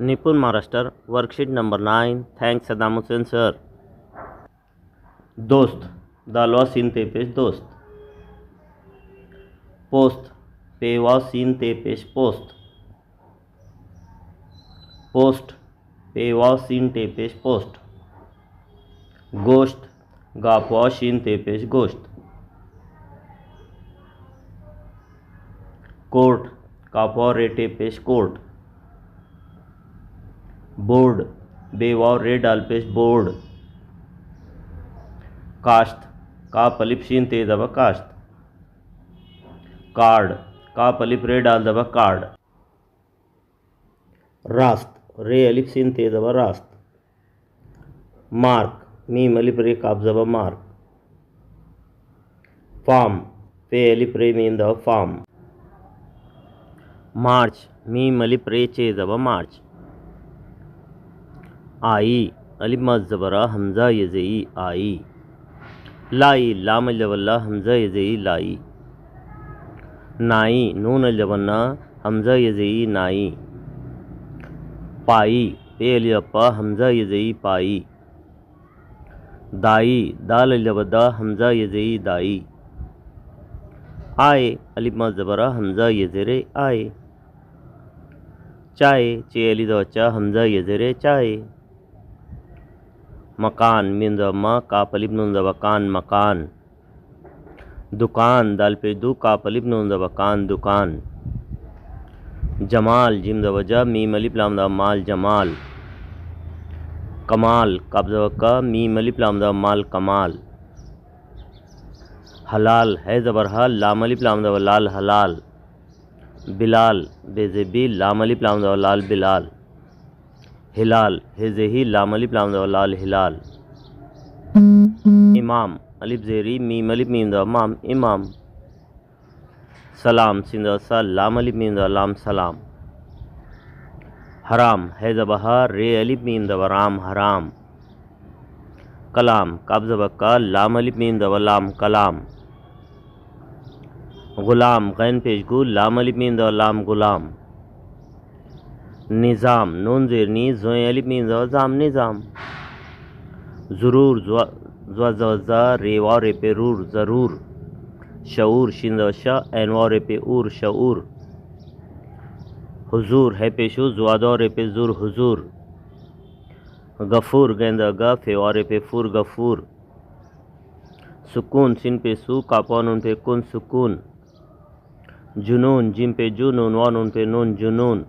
निपुण Maharashtra worksheet number 9। Thanks Saddam Hussain sir. दोस्त दालवा scene ते पेश दोस्त। पोस्त पेवा सीन ते पेश पोस्त। पोस्ट पेवा सीन ते पेश पोस्ट। गोश्त गापवा शीन ते पेश गोश्त। कोर्ट कापवा रेटे पेश कोर्ट। बोर्ड बेवाव रे डाल पेश बोर्ड। काश्त काप अलिफ शीन ते दबा काश्त। कार्ड काप अलिफ रे डाल दबा कार्ड। रास्त रे अलिफ सीन ते दबा रास्त। मार्क मीम अलिफ रे काप दबा मार्क। फार्म पे अलिफ रे मीम दबा फार्म। मार्च मीम अलिफ रे चे दबा मार्च। आई अलिफ मज ज़बरा हमज़ा यज़ई आई। लाई लाम अल्लवल्ला हमज़ा यज़ई लाई। नाई नून अल्लवन्ना हमज़ा यज़ई नाई। पाई पे अलियप्पा हमज़ा यज़ई पाई। दाई दाल अल्लवद्दा हमज़ा यज़ई दाई। आए अलिफ मज ज़बरा हमज़ा यज़रे आए। चाय चे अली दवच्चा हमज़ा यज़रे चाय। मकान मीम दम्मा काप अलिफ नून दबा कान मकान। दुकान दाल पे दू काप अलिफ नून दबा कान दुकान। जमाल जिम दवजा मीम अलिफ लाम दबा माल जमाल। कमाल काप दबा का मीम अलिफ लाम दबा माल कमाल। हलाल है ज़बर हा लाम अलिफ लाम दबा लाल हलाल। बिलाल बेज़ेबी लाम अलिफ लाम दबा लाल बिलाल। हिलाल हेज़ेही लाम अलिफ लाम दबा लाल हिलाल। इमाम अलिफ ज़ेरी मीम अलिफ मीम दबा माम इमाम। सलाम सिन दबा सा लाम अलिफ मीम दबा लाम सलाम। हराम है ज़बहा रे अलिफ मीम दबा राम हराम। कलाम काब ज़बा का लाम अलिफ मीम दबा लाम कलाम। गुलाम गैन पेशगु लाम अलिफ मीम दबा लाम गुलाम। निज़ाम नून ज़ेरनी ज़ोए अलिफ मीम दबा ज़ाम निज़ाम। ज़रूर ज़्वा रेवा रे पे रूर ज़रूर। शऊर शिन दबा शा एनवा रे पे ऊर शऊर। हुजूर है पेशु ज़्वादा रे पे ज़ुर हुजूर। गफूर गेंदा गा फेवा रे पे फूर गफूर। सुकून सिन पे सू कापा नून पे कुन सुकून। जुनून जिम पे जू नून वा नून पे नून जुनून।